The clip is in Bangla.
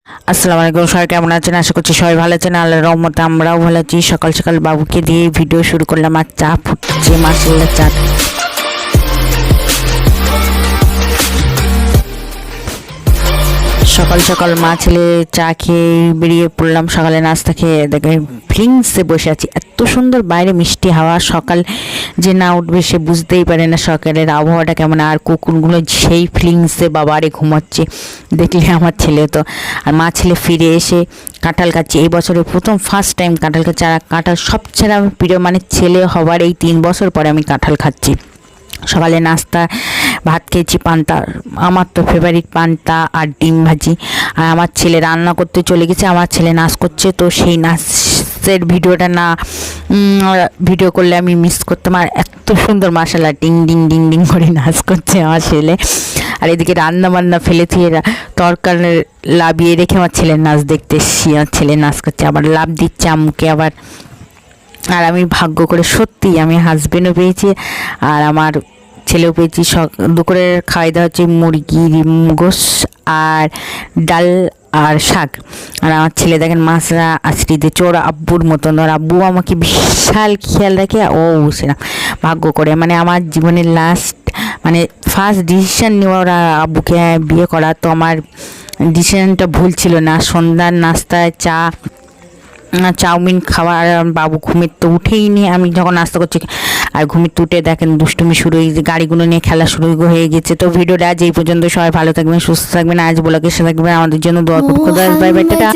আসসালামু আলাইকুম, সবাই কেমন আছেন? আশা করছি সবাই ভালো আছেন। আল্লাহর রহমতে আমরাও ভালো আছি। সকাল সকাল বাবুকে দিয়ে ভিডিও শুরু করলাম। আর চা ফুটছে, মাশাআল্লাহ চা। সকাল সকাল মা ছেলে চা খেয়ে বেরিয়ে পড়লাম। সকালে নাস্তা খেয়ে দেখে ফিলিংসে বসে আছি। এত সুন্দর বাইরে মিষ্টি হাওয়া, সকাল যে না উঠবে সে বুঝতেই পারে না সকালের আবহাওয়াটা কেমন। আর কুকুরগুলো সেই ফিলিংসে বাবারে ঘুমাচ্ছে, দেখলে আমার ছেলে তো। আর মা ছেলে ফিরে এসে কাঁঠাল খাচ্ছি। এই বছরে প্রথম ফার্স্ট টাইম কাঁঠাল খাচ্ছি। আর কাঁঠাল সবচেয়ে আমার প্রিয়, মানে ছেলে হবার এই 3 বছর পরে আমি কাঁঠাল খাচ্ছি। সকালে নাস্তা ভাত খেয়েছি, পান্তা, আমার তো ফেভারিট পান্তা আর ডিম ভাজি। আর আমার ছেলে রান্না করতে চলে গেছে, আমার ছেলে নাচ করছে। তো সেই নাচের ভিডিওটা না ভিডিও করলে আমি মিস করতাম। আর এত সুন্দর মাশাআল্লাহ ডিং ডিং ডিং ডিং করে নাচ করছে আমার ছেলে। আর এদিকে রান্না বান্না ফেলে দিয়ে তরকারি লাভিয়ে রেখে আমার ছেলের নাচ দেখতে এসেছি। আমার ছেলে নাচ করছে, আবার লাভ দিচ্ছে আম্মুকে আবার। আর আমি ভাগ্য করে সত্যি আমি হাজবেন্ডও পেয়েছি আর আমার ছেলেও পেয়েছি। দুপুরের খাওয়া দাওয়া হচ্ছে মুরগির গোশ আর ডাল আর শাক। আর আমার ছেলে দেখেন মাছরা আছড়ি দিচ্ছে ওর আব্বুর মতন। ওর আব্বু আমাকে বিশাল খেয়াল রাখে। ও সেরকম ভাগ্য করে, মানে আমার জীবনের লাস্ট, মানে ফার্স্ট ডিসিশান নেওয়া ওরা আব্বুকে বিয়ে করা। তো আমার ডিসিশানটা ভুল ছিল না। সন্ধ্যার নাস্তায় চাউমিন খাওয়ার, বাবু ঘুমের তো উঠেই নিয়ে আমি যখন নাস্তা করছি। আর ঘুমের উঠে দেখেন দুষ্টুমি শুরু হয়ে গেছে, গাড়িগুলো নিয়ে খেলা শুরু হয়ে গেছে। তো ভিডিওটা আজ এই পর্যন্ত। সবাই ভালো থাকবেন, সুস্থ থাকবেন। আজ ব্লগের সাথে থাকবেন, আমাদের জন্য দোয়া করবেন। Bye bye, tata.